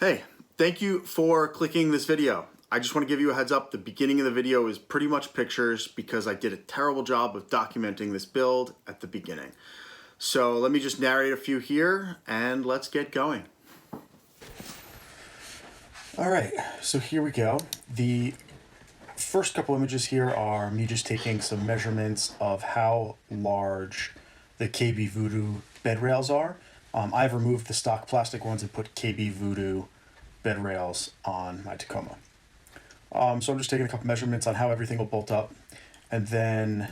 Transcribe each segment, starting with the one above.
Hey, thank you for clicking this video. I just want to give you a heads up. The beginning of the video is pretty much pictures because I did a terrible job of documenting this build at the beginning. So let me just narrate a few here and let's get going. All right, so here we go. The first couple images here are me just taking some measurements of how large the KB Voodoo bed rails are. I've removed the stock plastic ones and put KB Voodoo bed rails on my Tacoma. So I'm just taking a couple measurements on how everything will bolt up. And then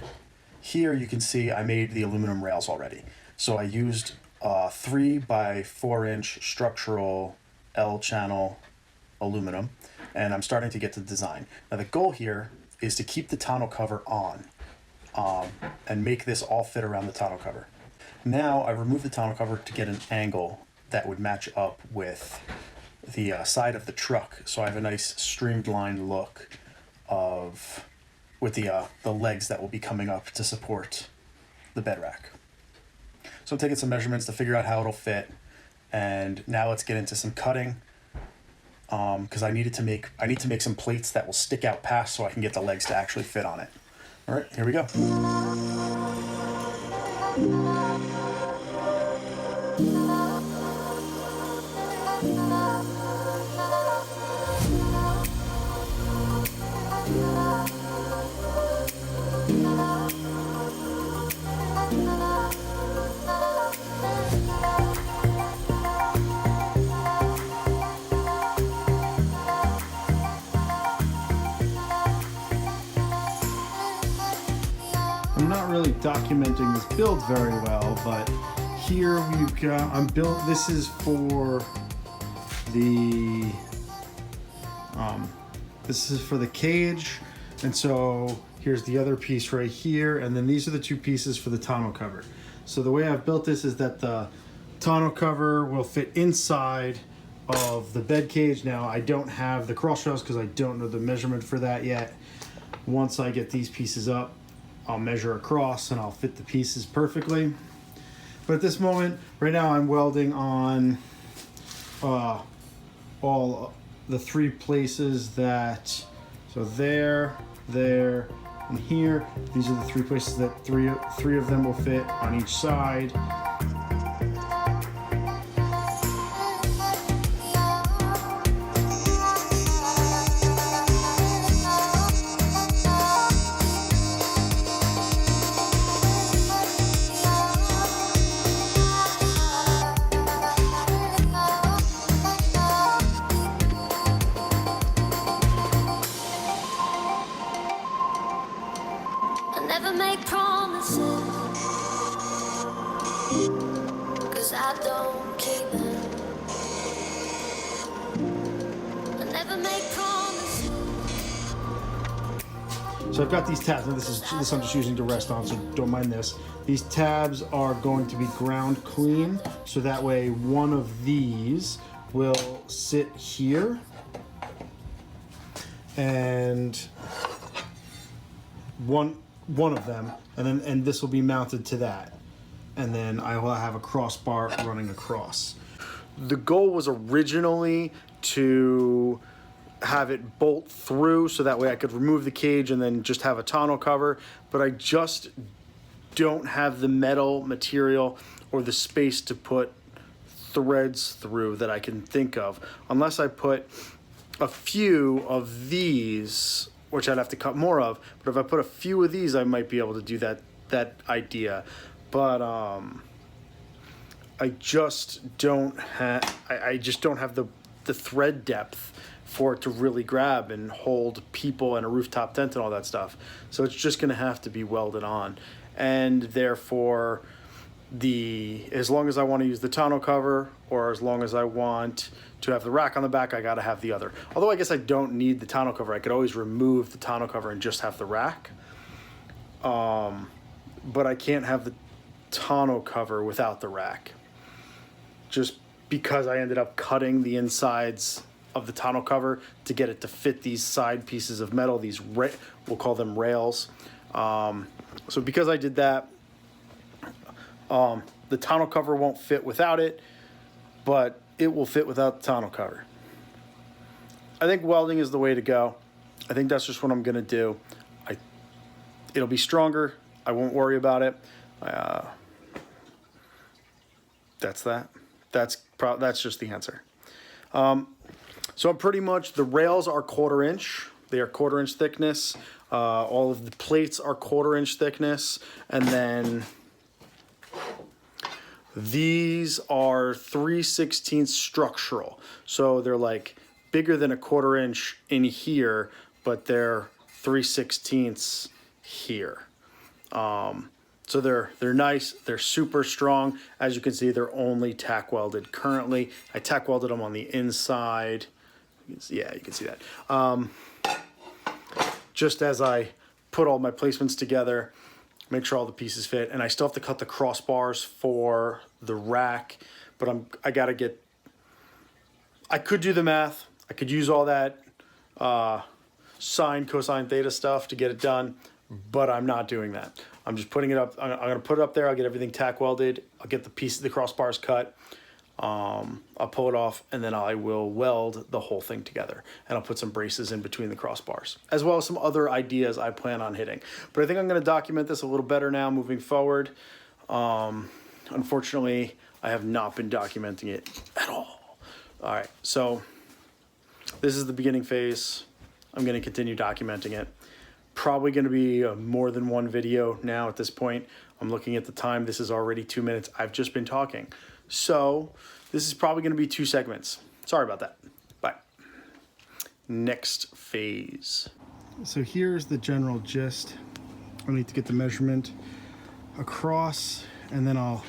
here you can see I made the aluminum rails already. So I used 3 by 4 inch structural L channel aluminum, and I'm starting to get to the design. Now the goal here is to keep the tonneau cover on and make this all fit around the tonneau cover. Now I removed the tonneau cover to get an angle that would match up with the side of the truck, so I have a nice streamlined look with the legs that will be coming up to support the bed rack. So I'm taking some measurements to figure out how it'll fit, and now let's get into some cutting because I need to make some plates that will stick out past so I can get the legs to actually fit on it. All right, here we go. I'm not really documenting this build very well, but here we've got, this is for the, cage, and so here's the other piece right here, and then these are the 2 pieces for the tonneau cover. So the way I've built this is that the tonneau cover will fit inside of the bed cage. Now I don't have the cross rails because I don't know the measurement for that yet. Once I get these pieces up, I'll measure across and I'll fit the pieces perfectly. But at this moment, right now I'm welding on all the 3 places that, so there, and here. These are the 3 places that three of them will fit on each side. Never make promises, 'cause I don't keep them. I never make promises. So I've got these tabs, and this I'm just using to rest on, so don't mind this. These tabs are going to be ground clean, so that way one of these will sit here, and one of them, and this will be mounted to that, and then I will have a crossbar running across. The goal was originally to have it bolt through so that way I could remove the cage and then just have a tonneau cover, but I just don't have the metal material or the space to put threads through that I can think of, unless I put a few of these, which I'd have to cut more of, but if I put a few of these, I might be able to do that idea. But I just don't have the thread depth for it to really grab and hold people and a rooftop tent and all that stuff. So it's just gonna have to be welded on. And therefore, as long as I want to use the tonneau cover, or as long as I want to have the rack on the back, I gotta have the other. Although I guess I don't need the tonneau cover. I could always remove the tonneau cover and just have the rack. But I can't have the tonneau cover without the rack, just because I ended up cutting the insides of the tonneau cover to get it to fit these side pieces of metal, we'll call them rails. So because I did that, the tonneau cover won't fit without it, but it will fit without the tonneau cover. I think welding is the way to go. I think that's just what I'm gonna do. It'll be stronger. I won't worry about it. That's that. That's just the answer. So I'm pretty much, the rails are 1/4 inch. They are 1/4 inch thickness. All of the plates are 1/4 inch thickness. And then these are 3/16 structural. So they're like bigger than a 1/4 inch in here, but they're 3/16 here. So they're nice. They're super strong. As you can see, they're only tack welded currently. I tack welded them on the inside. Yeah, you can see that. Just as I put all my placements together, make sure all the pieces fit, and I still have to cut the crossbars for the rack, but I could do the math. I could use all that sine, cosine, theta stuff to get it done, but I'm not doing that. I'm just putting it up. I'm gonna put it up there. I'll get everything tack welded. I'll get the crossbars cut. I'll pull it off, and then I will weld the whole thing together, and I'll put some braces in between the crossbars, as well as some other ideas I plan on hitting. But I think I'm going to document this a little better now moving forward. Unfortunately, I have not been documenting it at all. All right, so this is the beginning phase. I'm going to continue documenting it. Probably going to be more than one video now at this point. I'm looking at the time. This is already 2 minutes. I've just been talking. So this is probably going to be 2 segments. Sorry about that. Bye. Next phase. So here's the general gist. I need to get the measurement across, and then I'll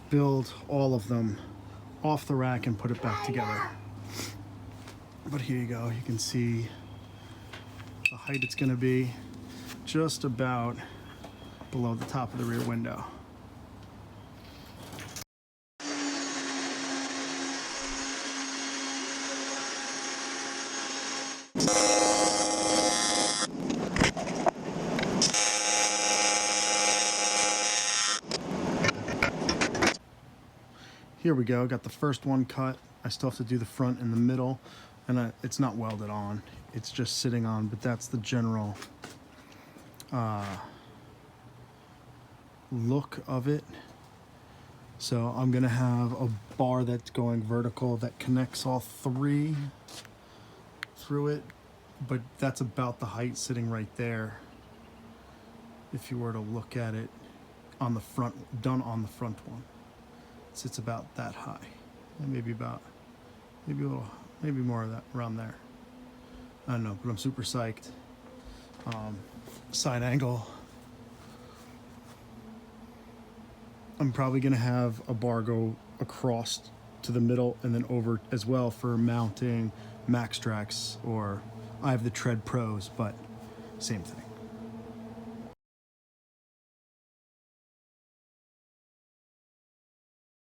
build all of them off the rack and put it back together. But here you go. You can see the height it's going to be just about below the top of the rear window. Here we go, got the first one cut. I still have to do the front and the middle, and it's not welded on. It's just sitting on, but that's the general look of it. So I'm gonna have a bar that's going vertical that connects all 3 through it, but that's about the height sitting right there. If you were to look at it on the front, done on the front one. Sits about that high, and maybe more of that around there. I don't know, but I'm super psyched. Side angle. I'm probably gonna have a bar go across to the middle and then over as well for mounting Max Tracks, or I have the Tread Pros, but same thing.